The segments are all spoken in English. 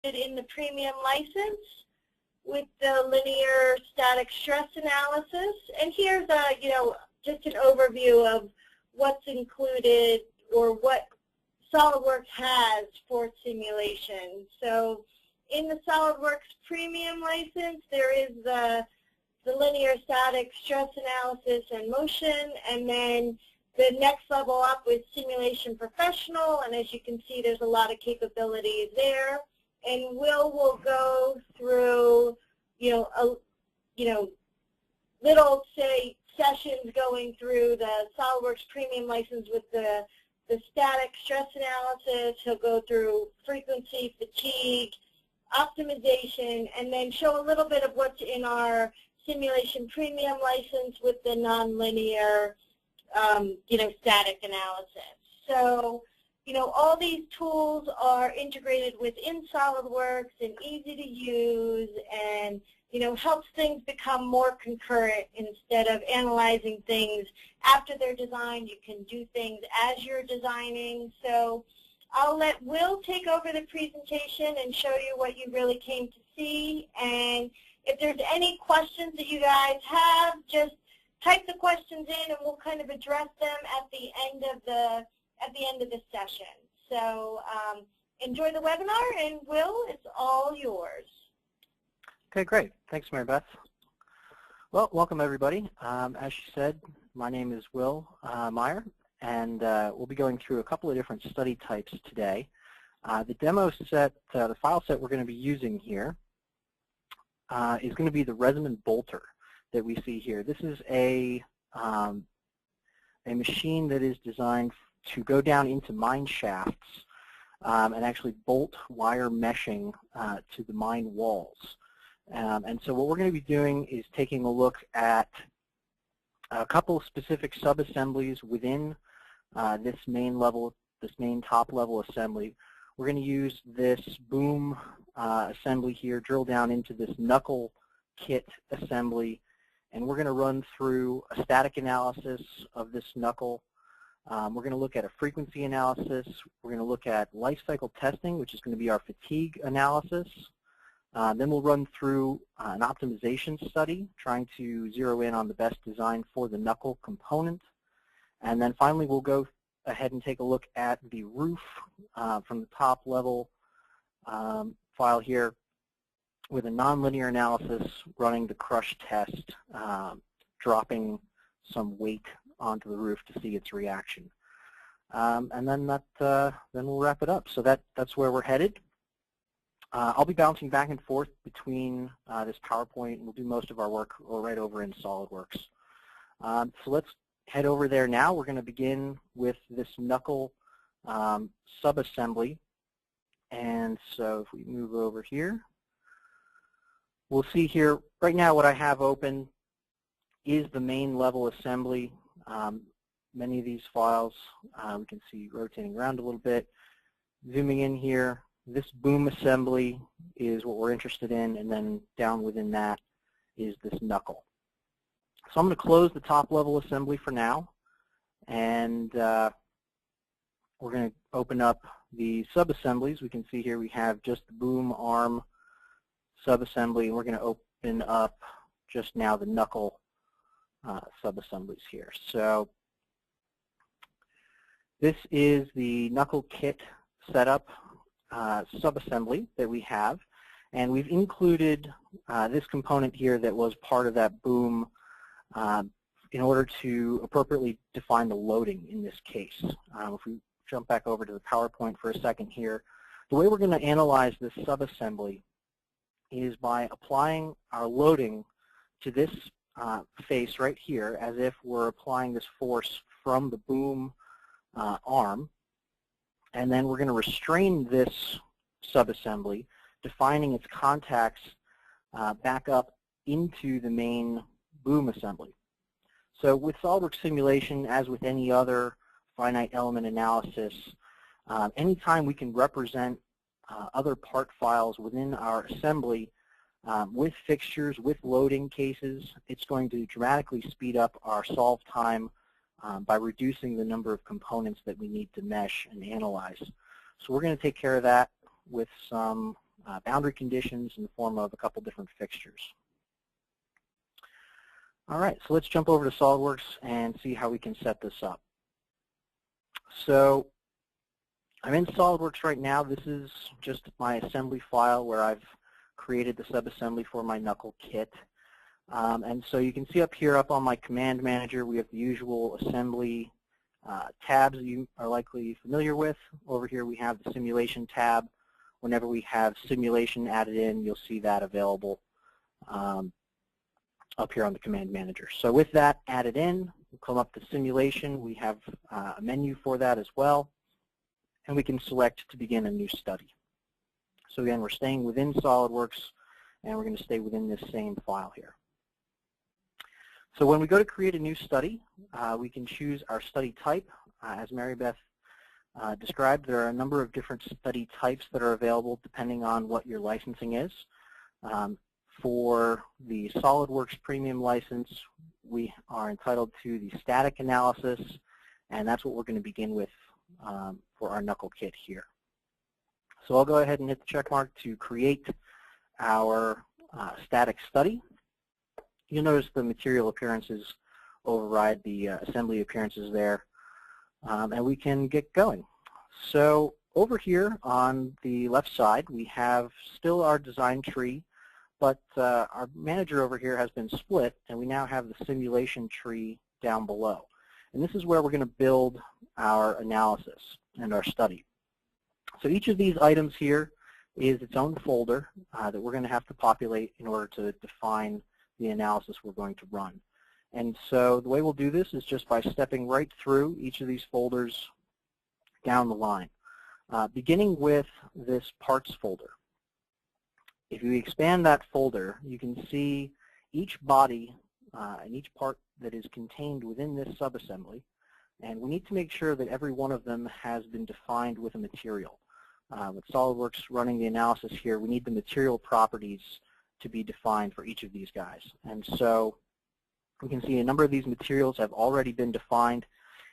in the premium license with the linear static stress analysis. And here's just an overview of what's included or what SOLIDWORKS has for simulation. So in the SOLIDWORKS premium license, there is the linear static stress analysis and motion, and then the next level up is simulation professional, and as you can see, there's a lot of capabilities there. And will go through, little, say, sessions going through the SOLIDWORKS premium license with the static stress analysis. He'll go through frequency, fatigue, optimization, and then show a little bit of what's in our simulation premium license with the nonlinear, static analysis. So, all these tools are integrated within SOLIDWORKS and easy to use, and helps things become more concurrent. Instead of analyzing things after they're designed, you can do things as you're designing. So I'll let Will take over the presentation and show you what you really came to see. And if there's any questions that you guys have, just type the questions in, and we'll kind of address them at the end of the session. So enjoy the webinar, and Will, it's all yours. Okay, great. Thanks, Mary Beth. Well, welcome everybody. As she said, my name is Will Meyer, and we'll be going through a couple of different study types today. The demo set, the file set we're going to be using here is going to be the resonant bolter that we see here. This is a machine that is designed to go down into mine shafts and actually bolt wire meshing to the mine walls. And so what we're going to be doing is taking a look at a couple of specific sub-assemblies within this main top level assembly. We're going to use this boom assembly here, drill down into this knuckle kit assembly, and we're going to run through a static analysis of this knuckle. We're going to look at a frequency analysis. We're going to look at life cycle testing, which is going to be our fatigue analysis. Then we'll run through an optimization study, trying to zero in on the best design for the knuckle component. And then finally, we'll go ahead and take a look at the roof from the top level file here with a nonlinear analysis running the crush test, dropping some weight onto the roof to see its reaction. And then then we'll wrap it up. So that's where we're headed. I'll be bouncing back and forth between this PowerPoint, and we'll do most of our work right over in SOLIDWORKS. So let's head over there now. We're going to begin with this knuckle subassembly. And so if we move over here, we'll see here right now what I have open is the main level assembly. Many of these files we can see rotating around a little bit. Zooming in here, this boom assembly is what we're interested in, and then down within that is this knuckle. So I'm going to close the top level assembly for now, and we're going to open up the sub-assemblies. We can see here we have just the boom arm sub-assembly, and we're going to open up just now the knuckle sub-assemblies here. So this is the knuckle kit setup sub-assembly that we have, and we've included this component here that was part of that boom in order to appropriately define the loading in this case. If we jump back over to the PowerPoint for a second here, the way we're going to analyze this sub-assembly is by applying our loading to this face right here as if we're applying this force from the boom arm. And then we're going to restrain this subassembly, defining its contacts back up into the main boom assembly. So with SOLIDWORKS simulation, as with any other finite element analysis, anytime we can represent other part files within our assembly with fixtures, with loading cases, it's going to dramatically speed up our solve time by reducing the number of components that we need to mesh and analyze. So we're going to take care of that with some boundary conditions in the form of a couple different fixtures. All right, so let's jump over to SOLIDWORKS and see how we can set this up. So I'm in SOLIDWORKS right now. This is just my assembly file where I've created the subassembly for my knuckle kit. And so you can see up here, up on my command manager, we have the usual assembly tabs that you are likely familiar with. Over here we have the simulation tab. Whenever we have simulation added in, you'll see that available up here on the command manager. So with that added in, we'll come up to simulation. We have a menu for that as well. And we can select to begin a new study. So again, we're staying within SOLIDWORKS, and we're going to stay within this same file here. So when we go to create a new study, we can choose our study type. As Mary Beth described, there are a number of different study types that are available depending on what your licensing is. For the SOLIDWORKS Premium license, we are entitled to the static analysis, and that's what we're going to begin with for our knuckle kit here. So I'll go ahead and hit the check mark to create our static study. You'll notice the material appearances override the assembly appearances there, and we can get going. So over here on the left side, we have still our design tree, but our manager over here has been split, and we now have the simulation tree down below. And this is where we're going to build our analysis and our study. So each of these items here is its own folder that we're going to have to populate in order to define the analysis we're going to run. And so the way we'll do this is just by stepping right through each of these folders down the line. Beginning with this parts folder. If you expand that folder, you can see each body and each part that is contained within this subassembly, and we need to make sure that every one of them has been defined with a material. With SOLIDWORKS running the analysis here, we need the material properties to be defined for each of these guys. And so we can see a number of these materials have already been defined.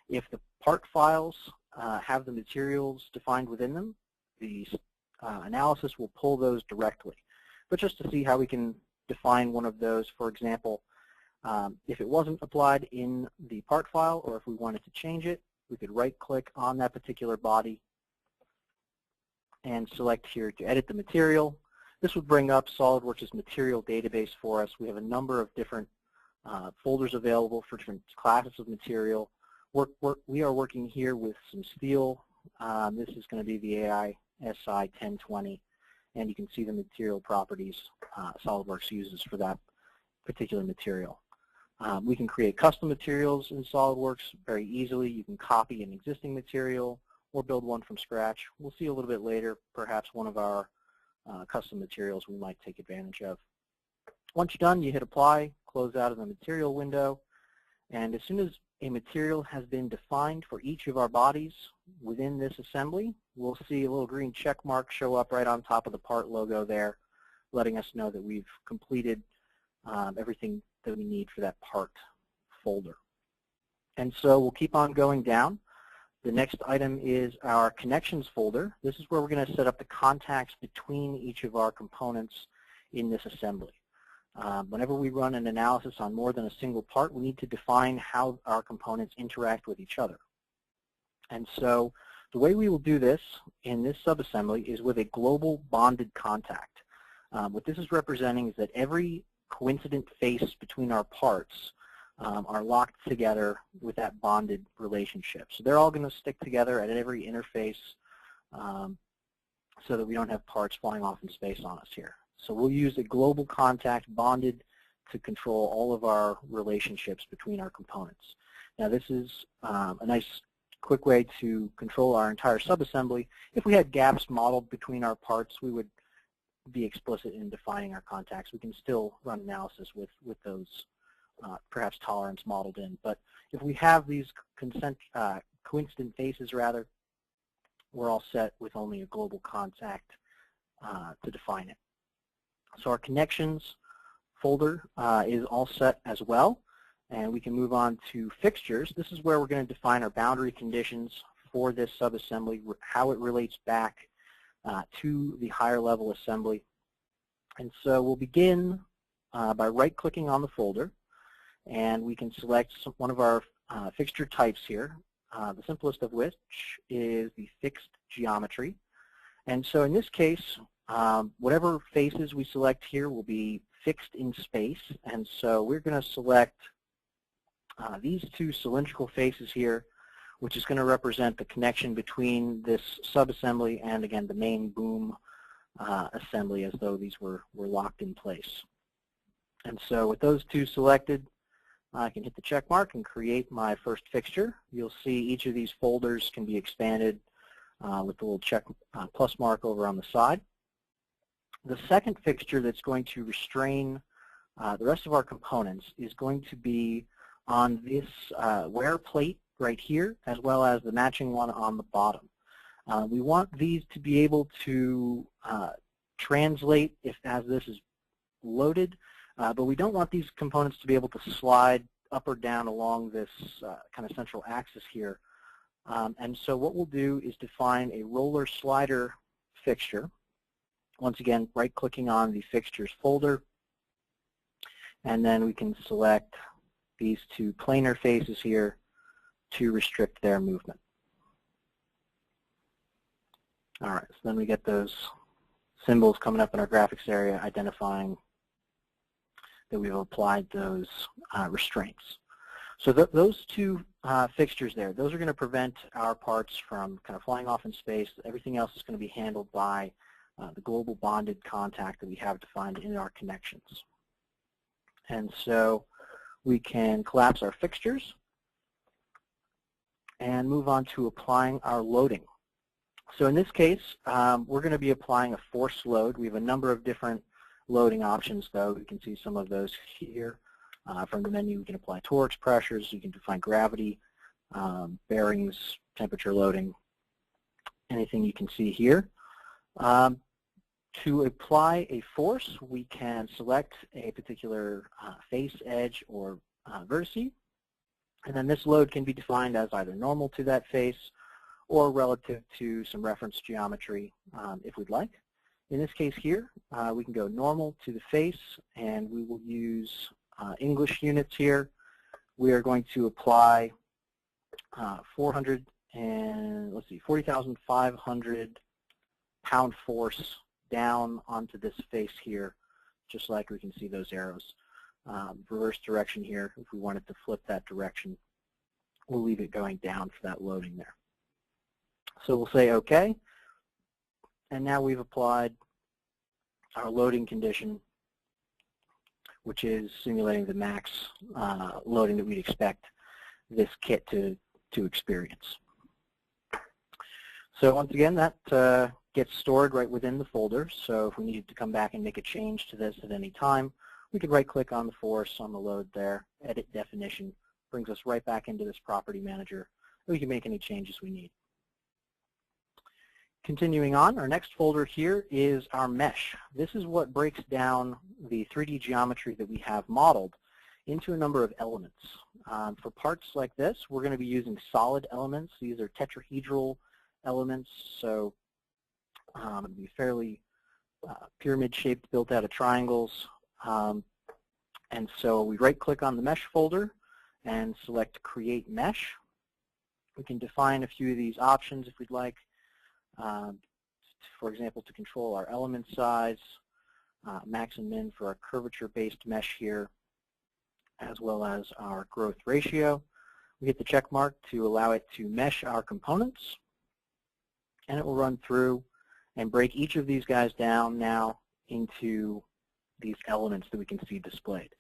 If the part files have the materials defined within them, the analysis will pull those directly. But just to see how we can define one of those, for example, if it wasn't applied in the part file, or if we wanted to change it, we could right-click on that particular body and select here to edit the material. This would bring up SOLIDWORKS' material database for us. We have a number of different folders available for different classes of material. We are working here with some steel. This is going to be the AI SI 1020, and you can see the material properties SOLIDWORKS uses for that particular material. We can create custom materials in SOLIDWORKS very easily. You can copy an existing material or build one from scratch. We'll see a little bit later, perhaps one of our custom materials we might take advantage of. Once you're done, you hit apply, close out of the material window, and as soon as a material has been defined for each of our bodies within this assembly, we'll see a little green check mark show up right on top of the part logo there, letting us know that we've completed everything that we need for that part folder. And so we'll keep on going down. The next item is our connections folder. This is where we're going to set up the contacts between each of our components in this assembly. Whenever we run an analysis on more than a single part, we need to define how our components interact with each other. And so the way we will do this in this subassembly is with a global bonded contact. What this is representing is that every coincident face between our parts are locked together with that bonded relationship. So they're all going to stick together at every interface so that we don't have parts flying off in space on us here. So we'll use a global contact bonded to control all of our relationships between our components. Now this is a nice quick way to control our entire subassembly. If we had gaps modeled between our parts, we would be explicit in defining our contacts. We can still run analysis with those perhaps tolerance modeled in. But if we have these coincident faces, rather, we're all set with only a global contact to define it. So our connections folder is all set as well, and we can move on to fixtures. This is where we're going to define our boundary conditions for this subassembly, how it relates back to the higher level assembly. And so we'll begin by right-clicking on the folder, and we can select one of our fixture types here, the simplest of which is the fixed geometry. And so in this case, whatever faces we select here will be fixed in space, and so we're going to select these two cylindrical faces here, which is going to represent the connection between this subassembly and, again, the main boom assembly, as though these were locked in place. And so with those two selected, I can hit the check mark and create my first fixture. You'll see each of these folders can be expanded with the little check plus mark over on the side. The second fixture that's going to restrain the rest of our components is going to be on this wear plate right here, as well as the matching one on the bottom. We want these to be able to translate as this is loaded, but we don't want these components to be able to slide up or down along this kind of central axis here. And so what we'll do is define a roller slider fixture. Once again, right-clicking on the fixtures folder, and then we can select these two planar faces here to restrict their movement. All right, so then we get those symbols coming up in our graphics area identifying that we've applied those restraints. So those two fixtures there, those are going to prevent our parts from kind of flying off in space. Everything else is going to be handled by the global bonded contact that we have defined in our connections. And so we can collapse our fixtures and move on to applying our loading. So in this case, we're going to be applying a force load. We have a number of different loading options, though. You can see some of those here. From the menu, we can apply torques, pressures, you can define gravity, bearings, temperature loading, anything you can see here. To apply a force, we can select a particular face, edge, or vertice, and then this load can be defined as either normal to that face or relative to some reference geometry if we'd like. In this case here, we can go normal to the face, and we will use English units here. We are going to apply 40,500 pound force down onto this face here, just like we can see those arrows. Reverse direction here, if we wanted to flip that direction, we'll leave it going down for that loading there. So we'll say OK, and now we've applied our loading condition, which is simulating the max loading that we'd expect this kit to experience. So once again, that gets stored right within the folder. So if we needed to come back and make a change to this at any time, we could right-click on the force on the load there, edit definition, brings us right back into this property manager. We can make any changes we need. Continuing on, our next folder here is our mesh. This is what breaks down the 3D geometry that we have modeled into a number of elements. For parts like this, we're going to be using solid elements. These are tetrahedral elements, so it'll be fairly pyramid-shaped, built out of triangles. And so we right-click on the mesh folder and select Create Mesh. We can define a few of these options if we'd like. For example, to control our element size, max and min for our curvature-based mesh here, as well as our growth ratio. We hit the check mark to allow it to mesh our components, and it will run through and break each of these guys down now into these elements that we can see displayed.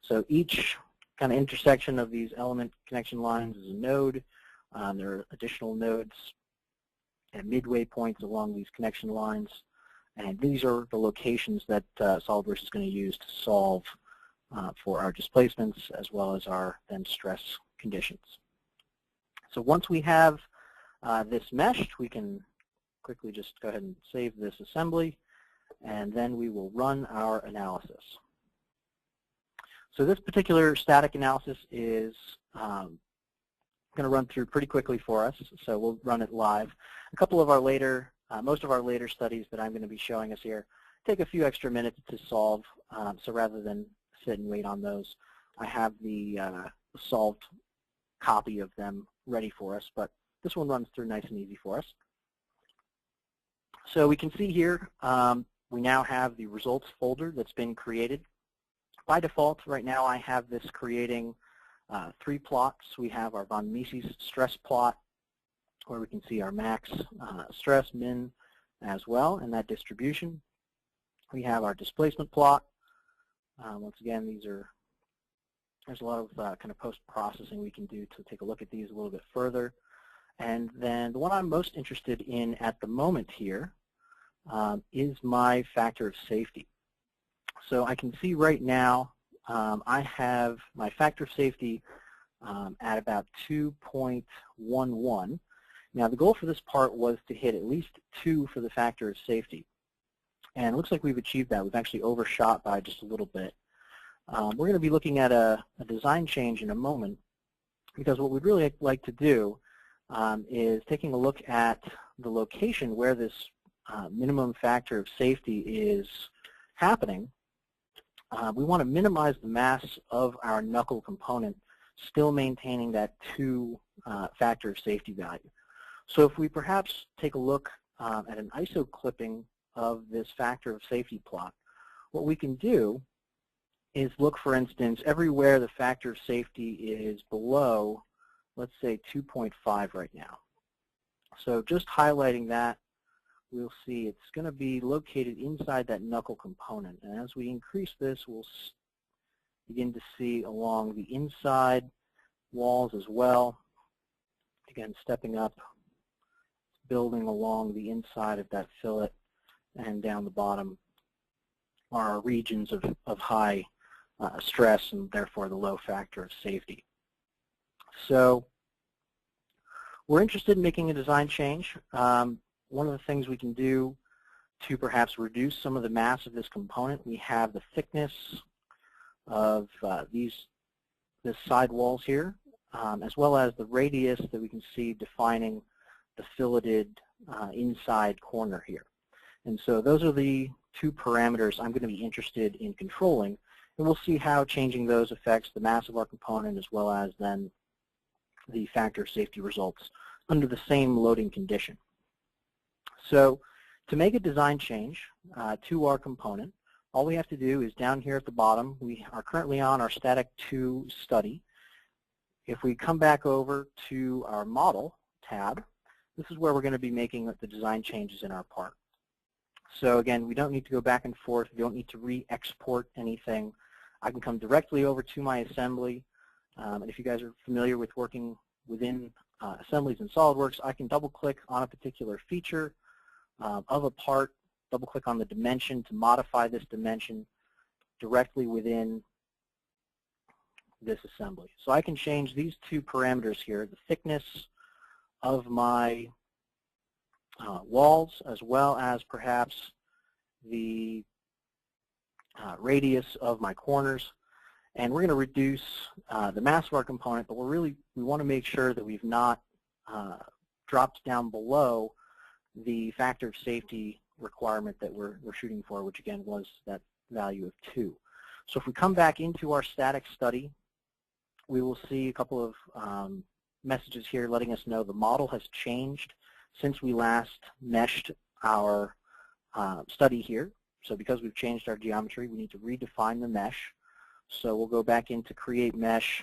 So each kind of intersection of these element connection lines is a node. There are additional nodes at midway points along these connection lines, and these are the locations that SOLIDWORKS is going to use to solve for our displacements as well as our then stress conditions. So once we have this meshed, we can quickly just go ahead and save this assembly, and then we will run our analysis. So this particular static analysis is going to run through pretty quickly for us, so we'll run it live. A couple of our later Most of our later studies that I'm going to be showing us here take a few extra minutes to solve, so rather than sit and wait on those, I have the solved copy of them ready for us, but this one runs through nice and easy for us. So we can see here, we now have the results folder that's been created. By default, right now I have this creating 3 plots. We have our von Mises stress plot, where we can see our max stress, min as well, and that distribution. We have our displacement plot. Once again, there's a lot of kind of post-processing we can do to take a look at these a little bit further. And then the one I'm most interested in at the moment here is my factor of safety. So I can see right now I have my factor of safety at about 2.11. Now the goal for this part was to hit at least 2 for the factor of safety. And it looks like we've achieved that. We've actually overshot by just a little bit. We're going to be looking at a design change in a moment, because what we'd really like to do is taking a look at the location where this minimum factor of safety is happening. We want to minimize the mass of our knuckle component, still maintaining that 2 factor of safety value. So if we perhaps take a look at an ISO clipping of this factor of safety plot, what we can do is look, for instance, everywhere the factor of safety is below, let's say 2.5 right now. So just highlighting that, we'll see it's going to be located inside that knuckle component. And as we increase this, we'll begin to see along the inside walls as well. Again, stepping up, building along the inside of that fillet, and down the bottom are regions of high stress and therefore the low factor of safety. So we're interested in making a design change. One of the things we can do to perhaps reduce some of the mass of this component, we have the thickness of this side walls here, as well as the radius that we can see defining the filleted inside corner here. And so those are the 2 parameters I'm going to be interested in controlling, and we'll see how changing those affects the mass of our component as well as then the factor of safety results under the same loading condition. So to make a design change to our component, all we have to do is down here at the bottom, we are currently on our static 2 study. If we come back over to our model tab, this is where we're going to be making the design changes in our part. So again, we don't need to go back and forth. We don't need to re-export anything. I can come directly over to my assembly. And if you guys are familiar with working within assemblies in SOLIDWORKS, I can double-click on a particular feature of a part, double-click on the dimension to modify this dimension directly within this assembly. So I can change these 2 parameters here, the thickness of my walls as well as perhaps the radius of my corners. And we're going to reduce the mass of our component, but we want to make sure that we've not dropped down below the factor of safety requirement that we're shooting for, which again was that value of 2. So if we come back into our static study, we will see a couple of messages here letting us know the model has changed since we last meshed our study here. So because we've changed our geometry, we need to redefine the mesh. So we'll go back into Create Mesh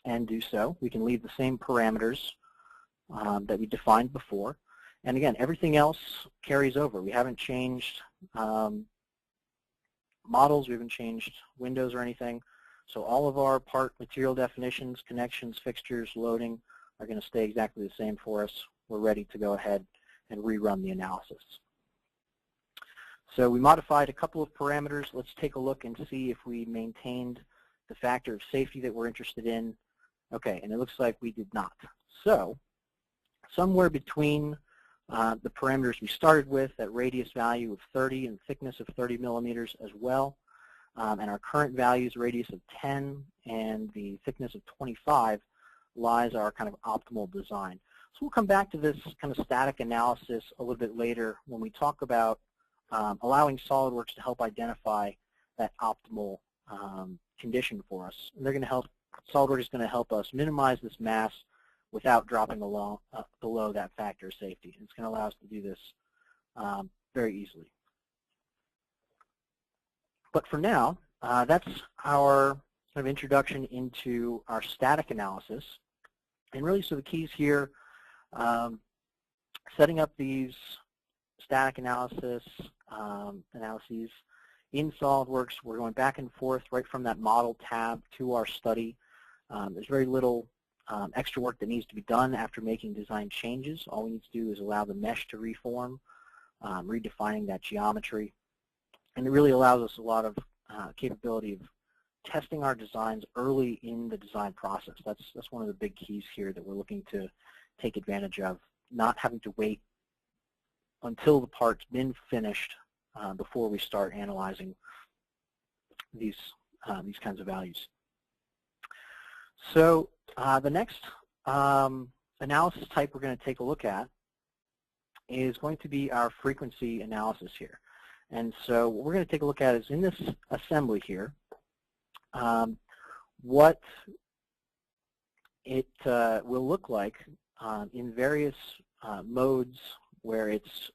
and do so. We can leave the same parameters that we defined before. And again, everything else carries over. We haven't changed models. We haven't changed windows or anything. So all of our part material definitions, connections, fixtures, loading are going to stay exactly the same for us. We're ready to go ahead and rerun the analysis. So we modified a couple of parameters. Let's take a look and see if we maintained the factor of safety that we're interested in. Okay, and it looks like we did not. So somewhere between the parameters we started with, that radius value of 30 and thickness of 30 millimeters as well, and our current values, radius of 10 and the thickness of 25, lies our kind of optimal design. So we'll come back to this kind of static analysis a little bit later when we talk about allowing SOLIDWORKS to help identify that optimal condition for us. And they're going to help, SOLIDWORKS is going to help us minimize this mass without dropping below that factor of safety. It's going to allow us to do this very easily. But for now, that's our sort of introduction into our static analysis. And really, so the keys here, setting up these static analyses in SOLIDWORKS. We're going back and forth right from that model tab to our study. There's very little extra work that needs to be done after making design changes. All we need to do is allow the mesh to reform, redefining that geometry. And it really allows us a lot of capability of testing our designs early in the design process. That's one of the big keys here that we're looking to take advantage of, not having to wait until the part's been finished before we start analyzing these kinds of values. So the next analysis type we're going to take a look at is going to be our frequency analysis here. And so what we're going to take a look at is in this assembly here, what it will look like in various modes where it's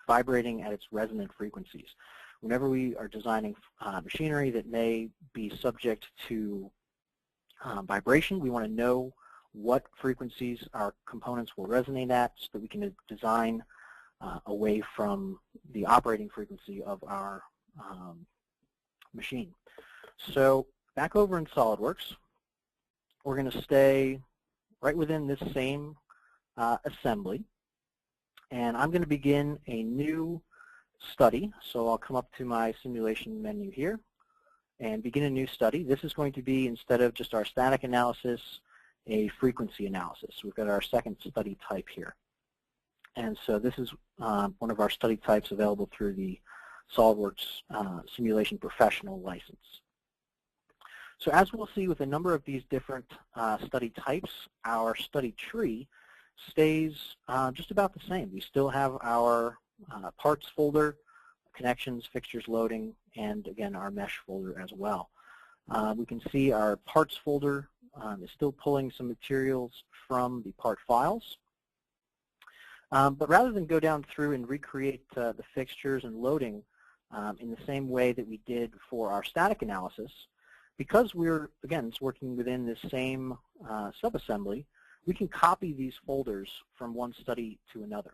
vibrating at its resonant frequencies. Whenever we are designing machinery that may be subject to vibration, we want to know what frequencies our components will resonate at so that we can design away from the operating frequency of our machine. So back over in SOLIDWORKS, we're going to stay right within this same assembly. And I'm going to begin a new study. So I'll come up to my simulation menu here and begin a new study. This is going to be, instead of just our static analysis, a frequency analysis. We've got our second study type here. And so this is one of our study types available through the SOLIDWORKS Simulation Professional license. So as we'll see with a number of these different study types, our study tree stays just about the same. We still have our parts folder, connections, fixtures, loading, and again our mesh folder as well. We can see our parts folder is still pulling some materials from the part files. But rather than go down through and recreate the fixtures and loading in the same way that we did for our static analysis, because we're, again, working within this same subassembly, we can copy these folders from one study to another,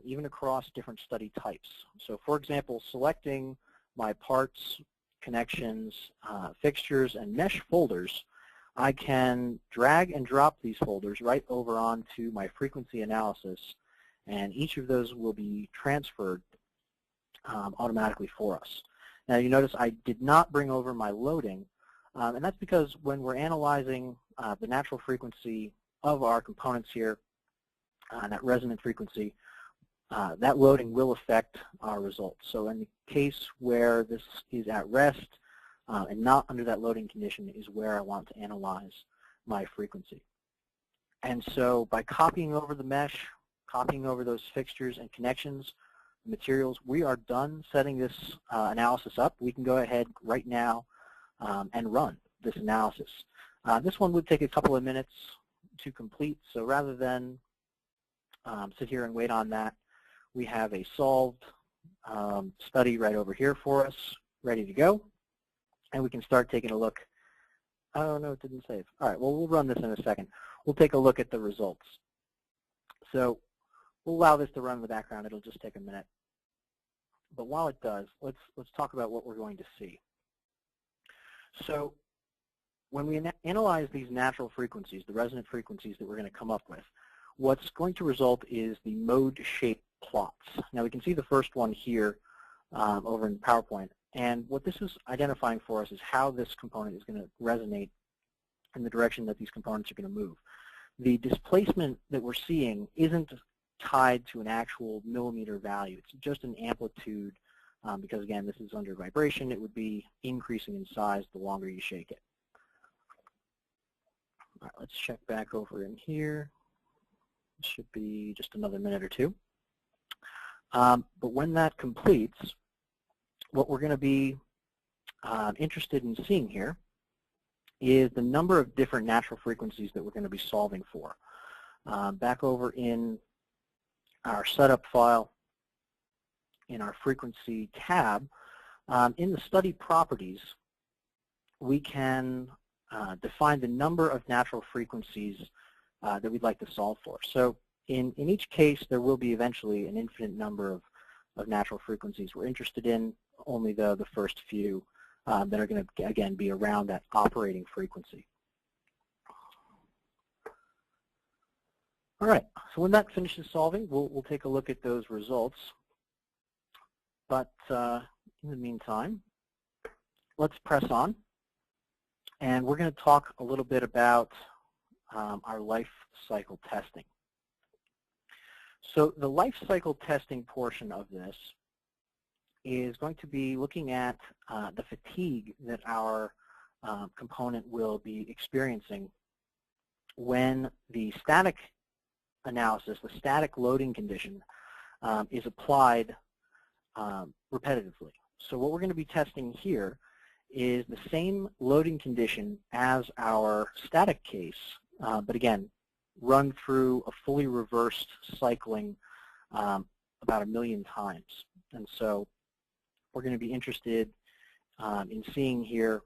even across different study types. So for example, selecting my parts, connections, fixtures, and mesh folders, I can drag and drop these folders right over onto my frequency analysis, and each of those will be transferred automatically for us. Now you notice I did not bring over my loading, and that's because when we're analyzing the natural frequency of our components here, that resonant frequency, that loading will affect our results. So in the case where this is at rest and not under that loading condition is where I want to analyze my frequency. And so by copying over the mesh, copying over those fixtures and connections, materials, we are done setting this analysis up. We can go ahead right now and run this analysis. This one would take a couple of minutes to complete, so rather than sit here and wait on that, we have a solved study right over here for us, ready to go, and we can start taking a look. Oh no, it didn't save. All right, well, we'll run this in a second. We'll take a look at the results. So we'll allow this to run in the background. It'll just take a minute. But while it does, let's talk about what we're going to see. So when we analyze these natural frequencies, the resonant frequencies that we're going to come up with, what's going to result is the mode-shaped plots. Now we can see the first one here over in PowerPoint. And what this is identifying for us is how this component is going to resonate in the direction that these components are going to move. The displacement that we're seeing isn't tied to an actual millimeter value. It's just an amplitude because, again, this is under vibration. It would be increasing in size the longer you shake it. All right, let's check back over in here. It should be just another minute or two. But when that completes, what we're going to be interested in seeing here is the number of different natural frequencies that we're going to be solving for. Back over in our setup file, in our frequency tab, in the study properties, we can define the number of natural frequencies that we'd like to solve for. So in each case, there will be eventually an infinite number of natural frequencies. We're interested in only the first few that are going to, again, be around that operating frequency. All right, so when that finishes solving, we'll take a look at those results. But in the meantime, let's press on. And we're going to talk a little bit about our life cycle testing. So the life cycle testing portion of this is going to be looking at the fatigue that our component will be experiencing when the static analysis, the static loading condition, is applied repetitively. So what we're going to be testing here is the same loading condition as our static case, but again, run through a fully reversed cycling about 1 million times. And so we're going to be interested in seeing here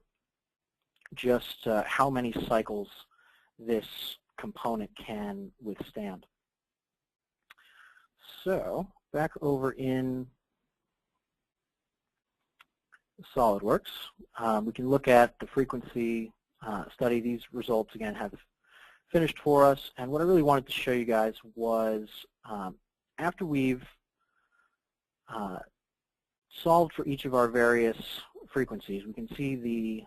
just how many cycles this component can withstand. So back over in SOLIDWORks, we can look at the frequency study. These results, again, have finished for us. And what I really wanted to show you guys was after we've solved for each of our various frequencies, we can see the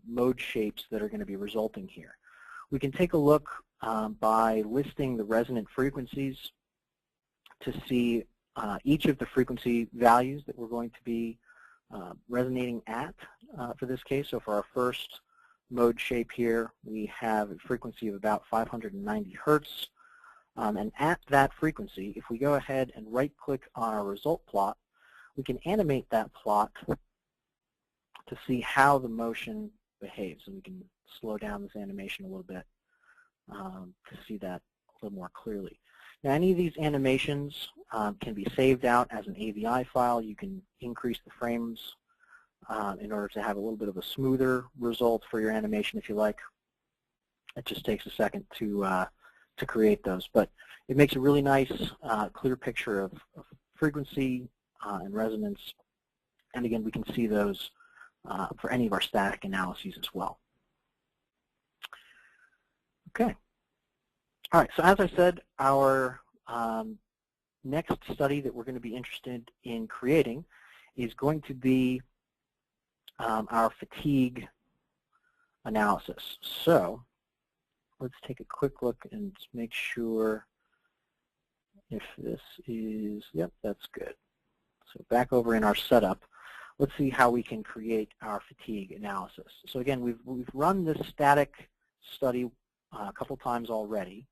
mode shapes that are going to be resulting here. We can take a look by listing the resonant frequencies to see each of the frequency values that we're going to be resonating at for this case. So for our first mode shape here, we have a frequency of about 590 hertz. And at that frequency, if we go ahead and right-click on our result plot, we can animate that plot to see how the motion behaves. And we can slow down this animation a little bit to see that a little more clearly. Now, any of these animations can be saved out as an AVI file. You can increase the frames in order to have a little bit of a smoother result for your animation if you like. It just takes a second to create those. But it makes a really nice, clear picture of frequency and resonance. And again, we can see those for any of our static analyses as well. Okay. All right, so as I said, our next study that we're going to be interested in creating is going to be our fatigue analysis. So let's take a quick look and make sure if this is, yep, that's good. So back over in our setup, let's see how we can create our fatigue analysis. So again, we've run this static study a couple times already.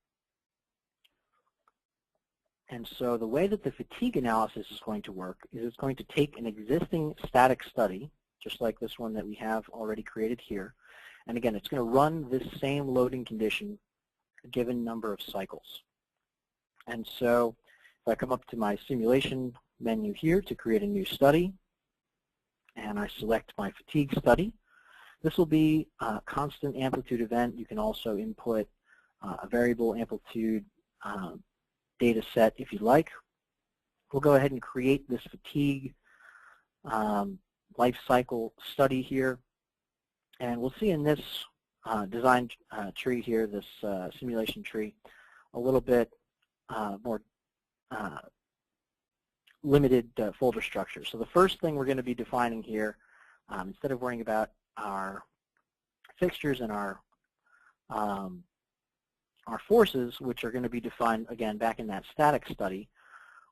And so the way that the fatigue analysis is going to work is it's going to take an existing static study, just like this one that we have already created here. And again, it's going to run this same loading condition a given number of cycles. And so if I come up to my simulation menu here to create a new study, and I select my fatigue study, this will be a constant amplitude event. You can also input a variable amplitude data set if you like. We'll go ahead and create this fatigue life cycle study here. And we'll see in this design tree here, this simulation tree, a little bit more limited folder structure. So the first thing we're going to be defining here, instead of worrying about our fixtures and our forces, which are going to be defined, again, back in that static study,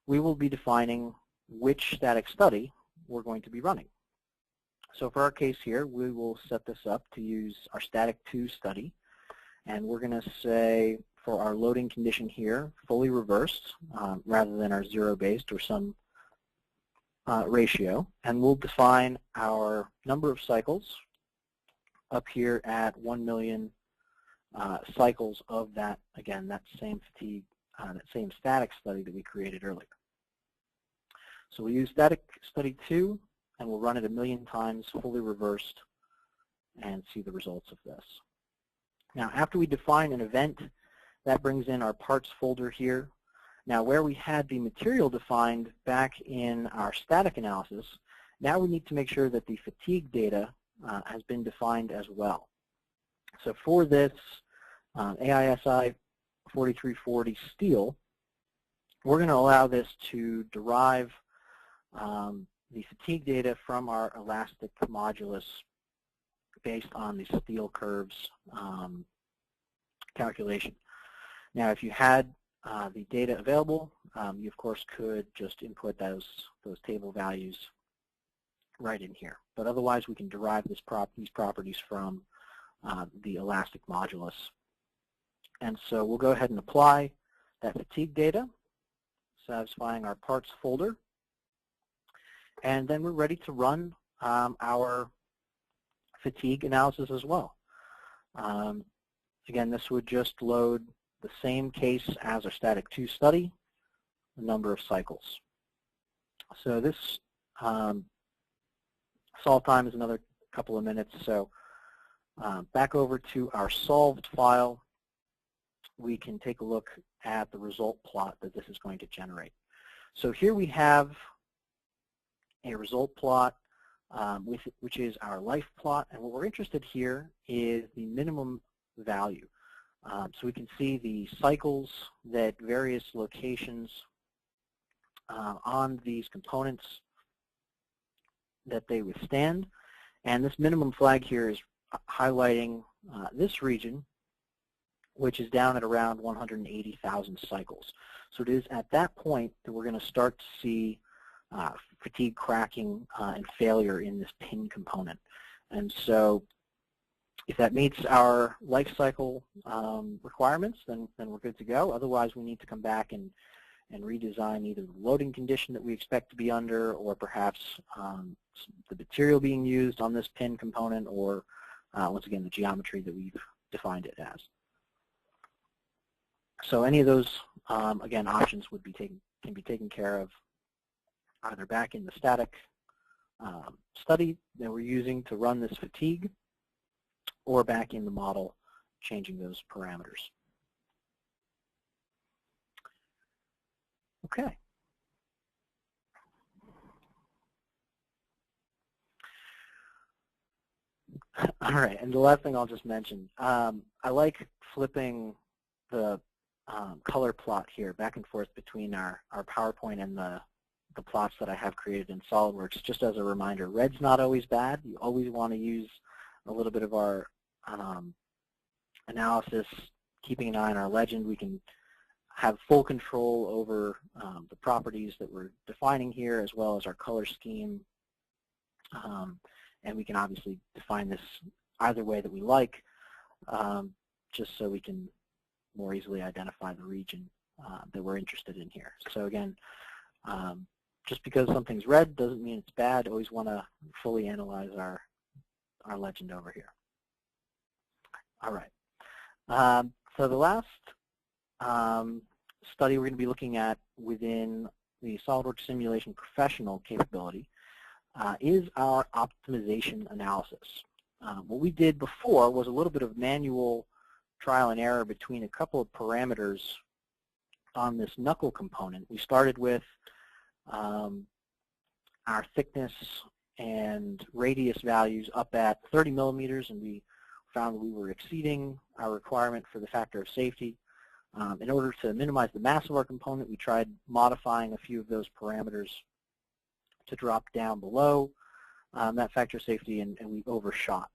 we will be defining which static study we're going to be running. So for our case here, we will set this up to use our static 2 study, and we're going to say for our loading condition here, fully reversed, rather than our zero-based or some ratio. And we'll define our number of cycles up here at 1 million cycles of that, again, that same fatigue, that same static study that we created earlier. So we use static study 2, and we'll run it 1 million times, fully reversed, and see the results of this. Now, after we define an event, that brings in our parts folder here. Now, where we had the material defined back in our static analysis, now we need to make sure that the fatigue data has been defined as well. So for this AISI 4340 steel, we're going to allow this to derive the fatigue data from our elastic modulus based on the steel curves calculation. Now, if you had the data available, you of course could just input those table values right in here. But otherwise, we can derive these properties from the elastic modulus. And so we'll go ahead and apply that fatigue data, satisfying our parts folder. And then we're ready to run our fatigue analysis as well. Again, this would just load the same case as our static 2 study, the number of cycles. So this solve time is another couple of minutes. So back over to our solved file, we can take a look at the result plot that this is going to generate. So here we have a result plot, which is our life plot. And what we're interested here is the minimum value. So we can see the cycles that various locations on these components that they withstand. And this minimum flag here is highlighting this region, which is down at around 180,000 cycles. So it is at that point that we're going to start to see fatigue cracking and failure in this pin component. And so if that meets our life cycle requirements, then we're good to go. Otherwise, we need to come back and redesign either the loading condition that we expect to be under, or perhaps the material being used on this pin component, or once again, the geometry that we've defined it as. So any of those, again, options would be can be taken care of either back in the static study that we're using to run this fatigue, or back in the model, changing those parameters. Okay. All right, and the last thing I'll just mention, I like flipping the color plot here back and forth between our PowerPoint and the plots that I have created in SOLIDWORKS, just as a reminder. Red's not always bad. You always want to use a little bit of our analysis, keeping an eye on our legend. We can have full control over the properties that we're defining here, as well as our color scheme. And we can obviously define this either way that we like, just so we can more easily identify the region that we're interested in here. So again, just because something's red doesn't mean it's bad. Always want to fully analyze our legend over here. All right. So the last study we're going to be looking at within the SOLIDWORKS Simulation Professional capability is our optimization analysis. What we did before was a little bit of manual trial and error between a couple of parameters on this knuckle component. We started with our thickness and radius values up at 30 millimeters, and we found we were exceeding our requirement for the factor of safety. In order to minimize the mass of our component, we tried modifying a few of those parameters to drop down below that factor of safety, and we overshot.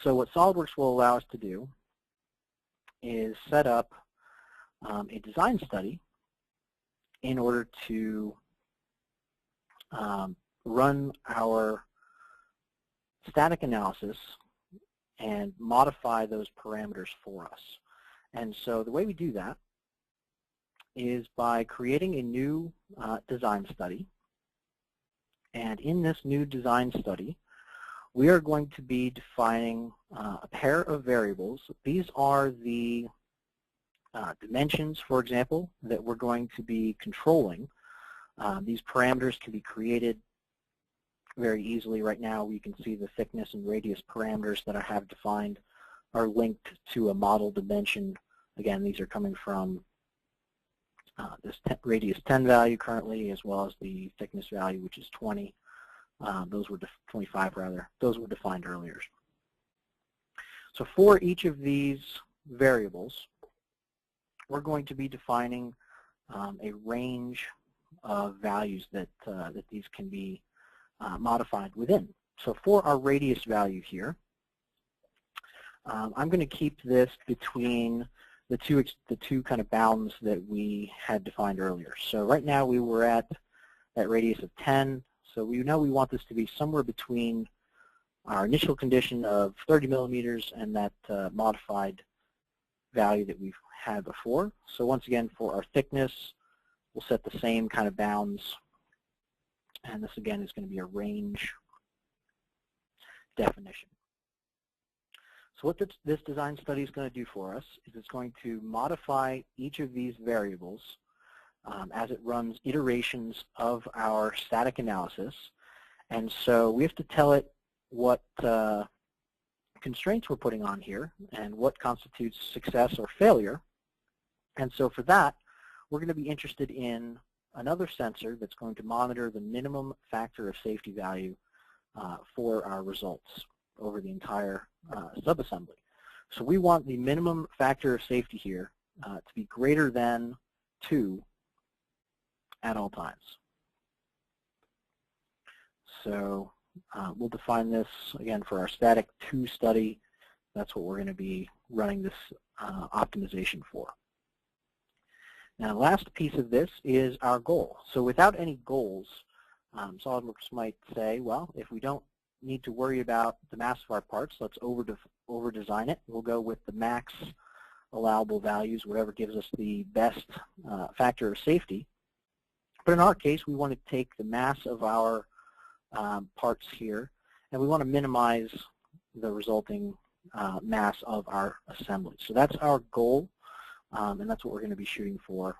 So what SOLIDWORKS will allow us to do is set up a design study in order to run our static analysis and modify those parameters for us. And so the way we do that is by creating a new design study. And in this new design study, we are going to be defining a pair of variables. These are the dimensions, for example, that we're going to be controlling. These parameters can be created very easily. Right now, we can see the thickness and radius parameters that I have defined are linked to a model dimension. Again, these are coming from this radius 10 value currently, as well as the thickness value, which is 20. Those were 25 rather. Those were defined earlier. So for each of these variables, we're going to be defining a range of values that these can be modified within. So for our radius value here, I'm going to keep this between the two kind of bounds that we had defined earlier. So right now we were at that radius of 10. So we know we want this to be somewhere between our initial condition of 30 millimeters and that modified value that we've had before. So once again, for our thickness, we'll set the same kind of bounds. And this again is going to be a range definition. So what this design study is going to do for us is it's going to modify each of these variables as it runs iterations of our static analysis. And so we have to tell it what constraints we're putting on here and what constitutes success or failure. And so for that, we're going to be interested in another sensor that's going to monitor the minimum factor of safety value for our results over the entire subassembly. So we want the minimum factor of safety here to be greater than 2 at all times. So we'll define this, again, for our static 2 study. That's what we're going to be running this optimization for. Now, the last piece of this is our goal. So without any goals, SOLIDWORKS might say, well, if we don't need to worry about the mass of our parts, let's over-design it. We'll go with the max allowable values, whatever gives us the best factor of safety. But in our case, we want to take the mass of our parts here, and we want to minimize the resulting mass of our assembly. So that's our goal, and that's what we're going to be shooting for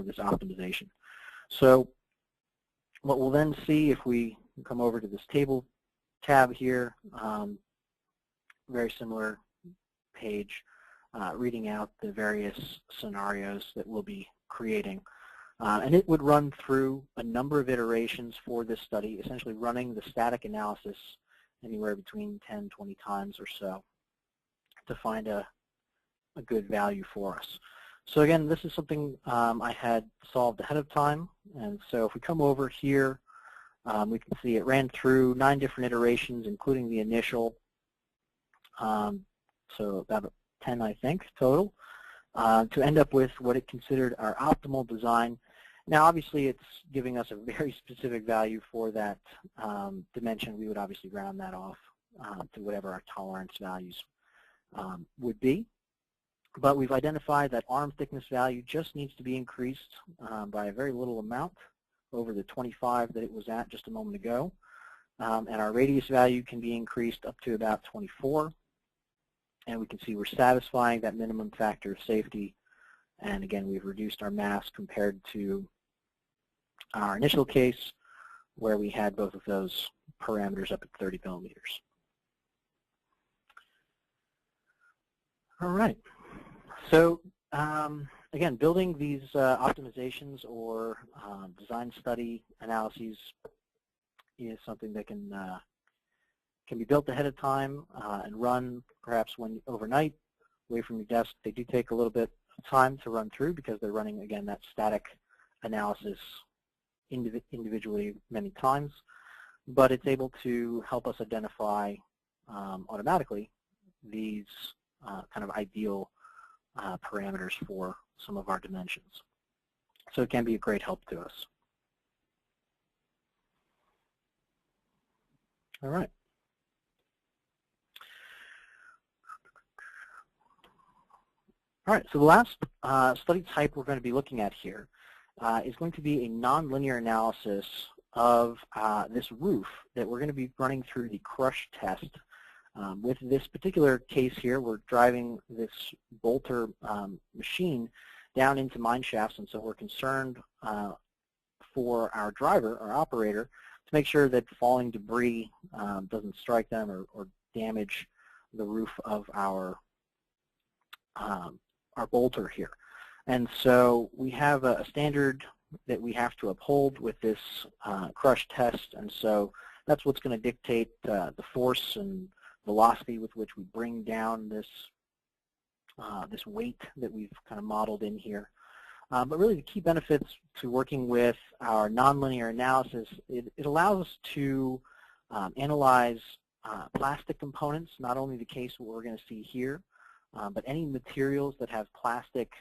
this optimization. So what we'll then see if we come over to this table tab here, very similar page, reading out the various scenarios that we'll be creating. And it would run through a number of iterations for this study, essentially running the static analysis anywhere between 10, 20 times or so to find a good value for us. So again, this is something I had solved ahead of time. And so if we come over here, we can see it ran through 9 different iterations, including the initial, so about 10, I think, total, to end up with what it considered our optimal design. Now, obviously, it's giving us a very specific value for that dimension. We would obviously round that off to whatever our tolerance values would be. But we've identified that arm thickness value just needs to be increased by a very little amount over the 25 that it was at just a moment ago. And our radius value can be increased up to about 24. And we can see we're satisfying that minimum factor of safety. And again, we've reduced our mass compared to our initial case where we had both of those parameters up at 30 millimeters. All right. So again, building these optimizations or design study analyses is something that can be built ahead of time and run perhaps when overnight away from your desk. They do take a little bit of time to run through because they're running, again, that static analysis individually many times, but it's able to help us identify automatically these kind of ideal parameters for some of our dimensions. So it can be a great help to us. All right. All right, so the last study type we're going to be looking at here is going to be a nonlinear analysis of this roof that we're going to be running through the crush test. With this particular case here, we're driving this bolter machine down into mine shafts, and so we're concerned for our driver, our operator, to make sure that falling debris doesn't strike them or damage the roof of our bolter here. And so we have a standard that we have to uphold with this crush test, and so that's what's going to dictate the force and velocity with which we bring down this this weight that we've kind of modeled in here. But really the key benefits to working with our nonlinear analysis, it allows us to analyze plastic components, not only the case what we're going to see here, but any materials that have plastic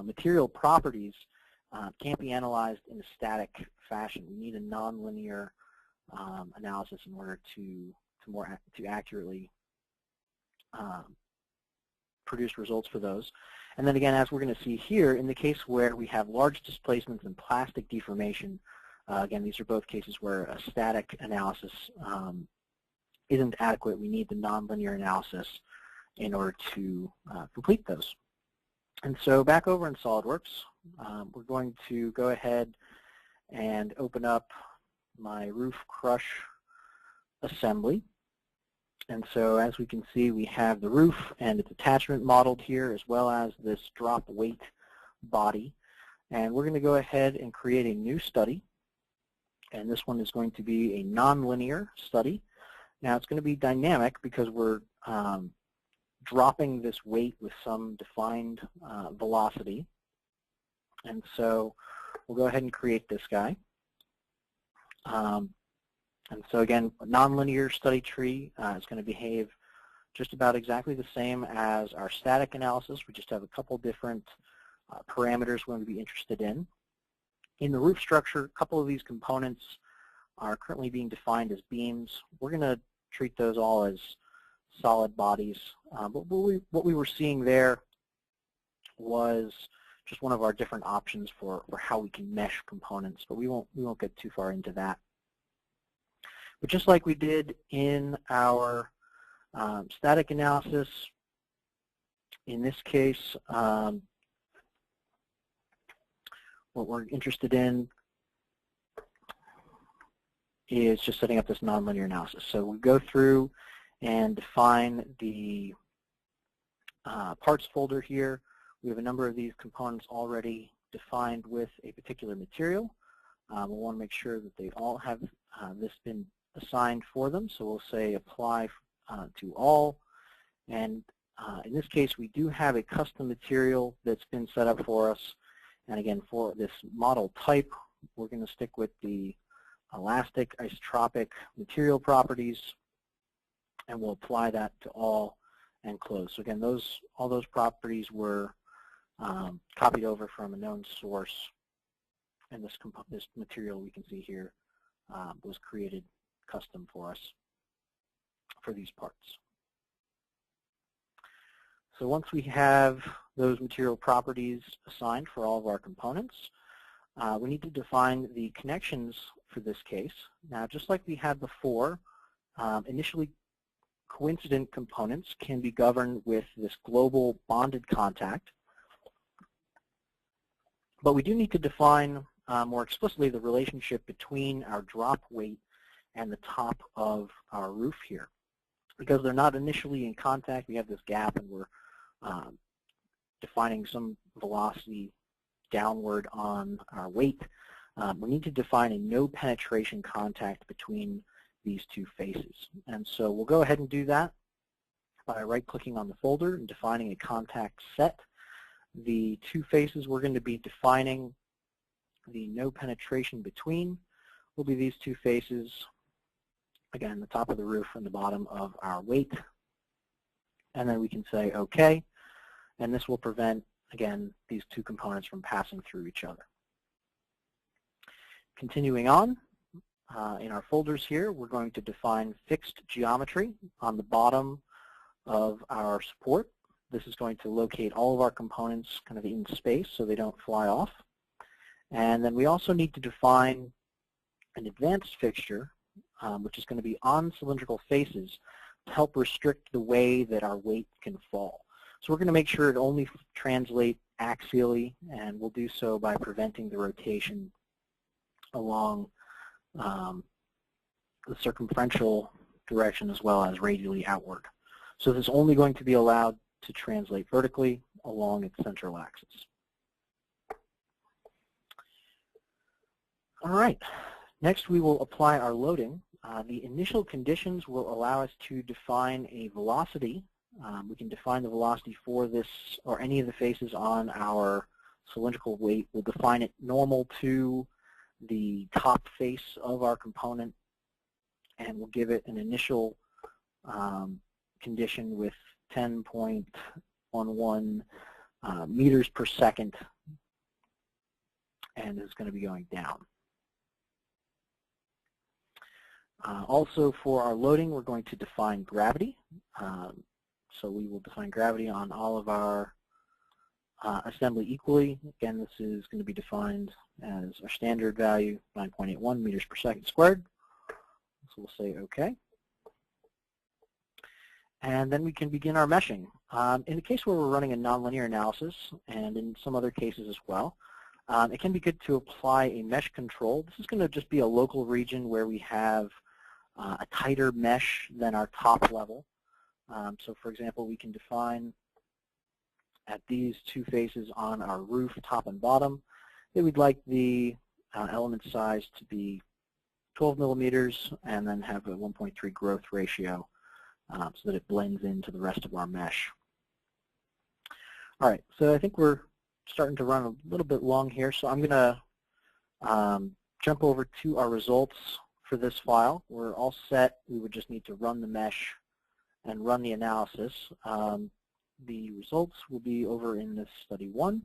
material properties can't be analyzed in a static fashion. We need a nonlinear analysis in order to accurately produce results for those. And then again, as we're going to see here, in the case where we have large displacements and plastic deformation, again, these are both cases where a static analysis isn't adequate. We need the nonlinear analysis in order to complete those. And so back over in SOLIDWORKS, we're going to go ahead and open up my roof crush assembly. And so as we can see, we have the roof and its attachment modeled here, as well as this drop weight body. And we're going to go ahead and create a new study. And this one is going to be a nonlinear study. Now it's going to be dynamic because we're dropping this weight with some defined velocity. And so we'll go ahead and create this guy. And so again, a nonlinear study tree is going to behave just about exactly the same as our static analysis. We just have a couple different parameters we're going to be interested in. In the roof structure, a couple of these components are currently being defined as beams. We're going to treat those all as solid bodies. But what we were seeing there was just one of our different options for how we can mesh components, but we won't get too far into that. But just like we did in our static analysis, in this case, what we're interested in is just setting up this nonlinear analysis. So we go through and define the parts folder here. We have a number of these components already defined with a particular material. We'll want to make sure that they all have this been assigned for them. So we'll say apply to all. And in this case, we do have a custom material that's been set up for us. And again, for this model type, we're going to stick with the elastic isotropic material properties, and we'll apply that to all and close. So again, all those properties were copied over from a known source, and this material we can see here was created custom for us for these parts. So once we have those material properties assigned for all of our components, we need to define the connections for this case. Now, just like we had before, initially coincident components can be governed with this global bonded contact, but we do need to define more explicitly the relationship between our drop weight and the top of our roof here. Because they're not initially in contact, we have this gap, and we're defining some velocity downward on our weight. We need to define a no penetration contact between these two faces. And so we'll go ahead and do that by right-clicking on the folder and defining a contact set. The two faces we're going to be defining the no penetration between will be these two faces. Again, the top of the roof and the bottom of our weight. And then we can say OK. And this will prevent, again, these two components from passing through each other. Continuing on, in our folders here, we're going to define fixed geometry on the bottom of our support. This is going to locate all of our components kind of in space so they don't fly off. And then we also need to define an advanced fixture, which is going to be on cylindrical faces to help restrict the way that our weight can fall. So we're going to make sure it only translates axially, and we'll do so by preventing the rotation along the circumferential direction as well as radially outward. So this is only going to be allowed to translate vertically along its central axis. All right, next we will apply our loading. The initial conditions will allow us to define a velocity. We can define the velocity for this or any of the faces on our cylindrical weight. We'll define it normal to the top face of our component, and we'll give it an initial condition with 10.11 meters per second, and it's going to be going down. Also for our loading, we're going to define gravity. So we will define gravity on all of our assembly equally. Again, this is going to be defined as our standard value, 9.81 meters per second squared. So we'll say OK. And then we can begin our meshing. In the case where we're running a nonlinear analysis, and in some other cases as well, it can be good to apply a mesh control. This is going to just be a local region where we have a tighter mesh than our top level. So for example, we can define at these two faces on our roof, top and bottom, that we'd like the element size to be 12 millimeters and then have a 1.3 growth ratio so that it blends into the rest of our mesh. All right, so I think we're starting to run a little bit long here, so I'm going to jump over to our results for this file. We're all set. We would just need to run the mesh and run the analysis. The results will be over in this study 1.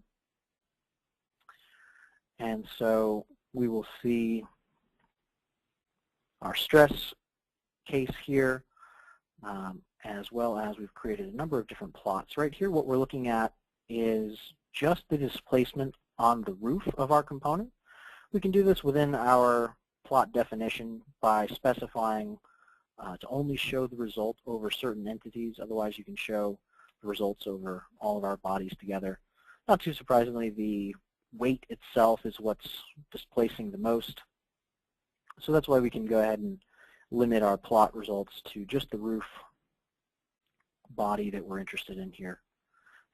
And so we will see our stress case here, as well as we've created a number of different plots. Right here, what we're looking at is just the displacement on the roof of our component. We can do this within our plot definition by specifying to only show the result over certain entities. Otherwise, you can show the results over all of our bodies together. Not too surprisingly, the weight itself is what's displacing the most. So that's why we can go ahead and limit our plot results to just the roof body that we're interested in here.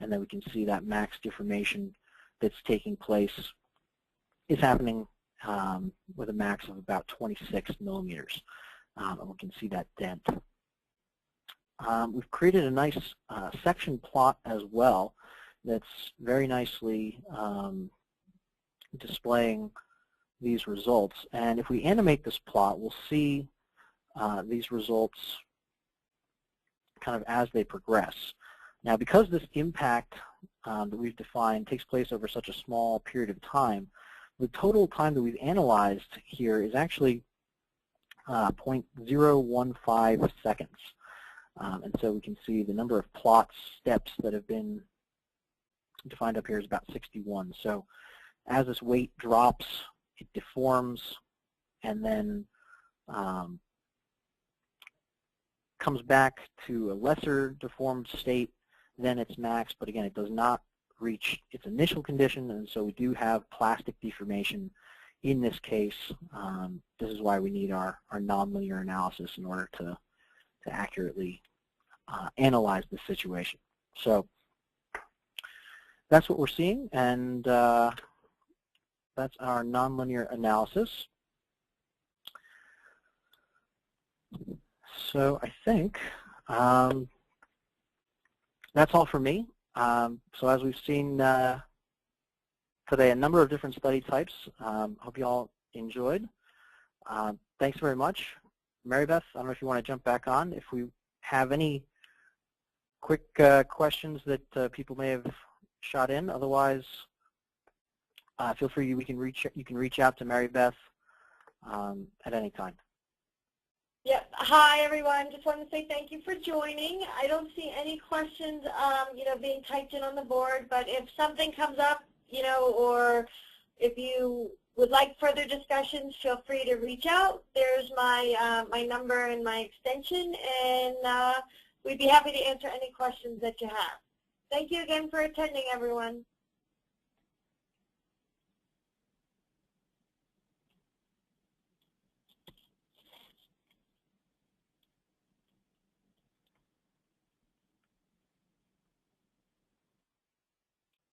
And then we can see that max deformation that's taking place is happening with a max of about 26 millimeters. And we can see that dent. We've created a nice section plot as well that's very nicely displaying these results. And if we animate this plot, we'll see these results kind of as they progress. Now, because this impact that we've defined takes place over such a small period of time, the total time that we've analyzed here is actually 0.015 seconds. And so we can see the number of plot steps that have been defined up here is about 61. So as this weight drops, it deforms and then comes back to a lesser deformed state than its max, but again, it does not reach its initial condition, and so we do have plastic deformation in this case. This is why we need our nonlinear analysis in order to accurately analyze the situation. So that's what we're seeing, and that's our nonlinear analysis. So I think that's all for me. So as we've seen today, a number of different study types. Hope you all enjoyed. Thanks very much. Mary Beth, I don't know if you want to jump back on. If we have any quick questions that people may have shot in, otherwise feel free. You can reach out to Mary Beth at any time. Yep, Hi, everyone. Just want to say thank you for joining. I don't see any questions, being typed in on the board, but if something comes up, or if you would like further discussions, feel free to reach out. There's my my number and my extension, and we'd be happy to answer any questions that you have. Thank you again for attending, everyone.